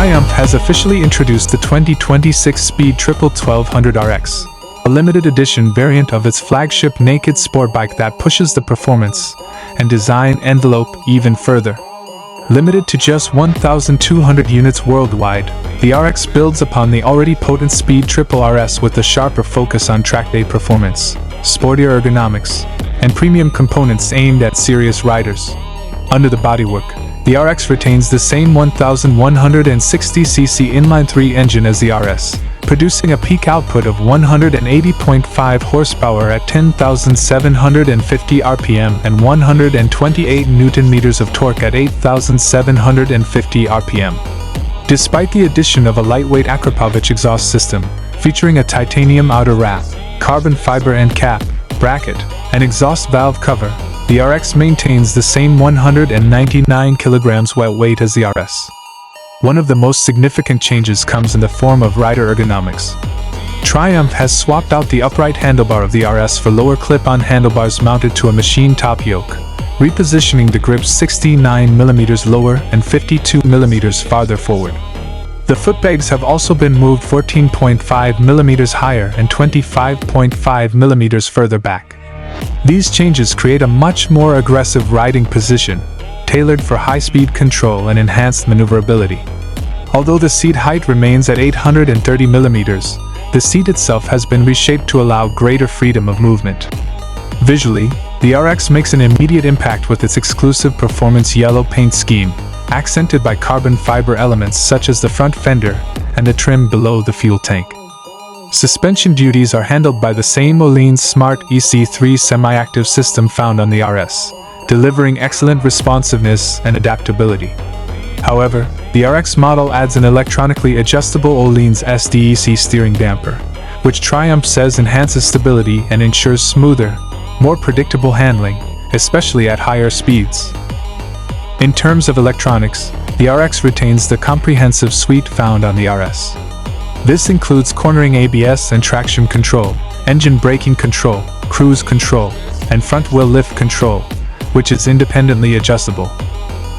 Triumph has officially introduced the 2026 Speed Triple 1200 RX, a limited edition variant of its flagship naked sport bike that pushes the performance and design envelope even further. Limited to just 1,200 units worldwide, the RX builds upon the already potent Speed Triple RS with a sharper focus on track day performance, sportier ergonomics, and premium components aimed at serious riders. Under the bodywork, the RX retains the same 1,160cc inline-3 engine as the RS, producing a peak output of 180.5 horsepower at 10,750 RPM and 128 Nm of torque at 8,750 RPM. Despite the addition of a lightweight Akrapovic exhaust system, featuring a titanium outer wrap, carbon fiber end cap, bracket, and exhaust valve cover, the RX maintains the same 199 kg wet weight as the RS. One of the most significant changes comes in the form of rider ergonomics. Triumph has swapped out the upright handlebar of the RS for lower clip-on handlebars mounted to a machine top yoke, repositioning the grips 69 mm lower and 52 mm farther forward. The foot pegs have also been moved 14.5 mm higher and 25.5 mm further back. These changes create a much more aggressive riding position, tailored for high-speed control and enhanced maneuverability. Although the seat height remains at 830 mm, the seat itself has been reshaped to allow greater freedom of movement. Visually, the RX makes an immediate impact with its exclusive performance yellow paint scheme, accented by carbon fiber elements such as the front fender and the trim below the fuel tank. Suspension duties are handled by the same Öhlins Smart EC3 semi-active system found on the RS, delivering excellent responsiveness and adaptability. However, the RX model adds an electronically adjustable Öhlins SDEC steering damper, which Triumph says enhances stability and ensures smoother, more predictable handling, especially at higher speeds. In terms of electronics, the RX retains the comprehensive suite found on the RS. This includes cornering ABS and traction control, engine braking control, cruise control, and front wheel lift control, which is independently adjustable.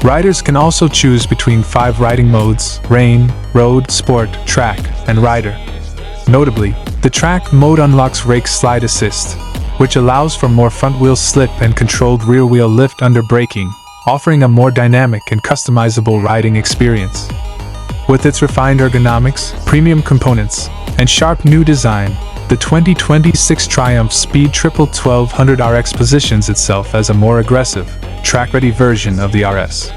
Riders can also choose between 5 riding modes: rain, road, sport, track, and rider. Notably, the track mode unlocks rake slide assist, which allows for more front wheel slip and controlled rear wheel lift under braking, offering a more dynamic and customizable riding experience. With its refined ergonomics, premium components, and sharp new design, the 2026 Triumph Speed Triple 1200 RX positions itself as a more aggressive, track-ready version of the RS.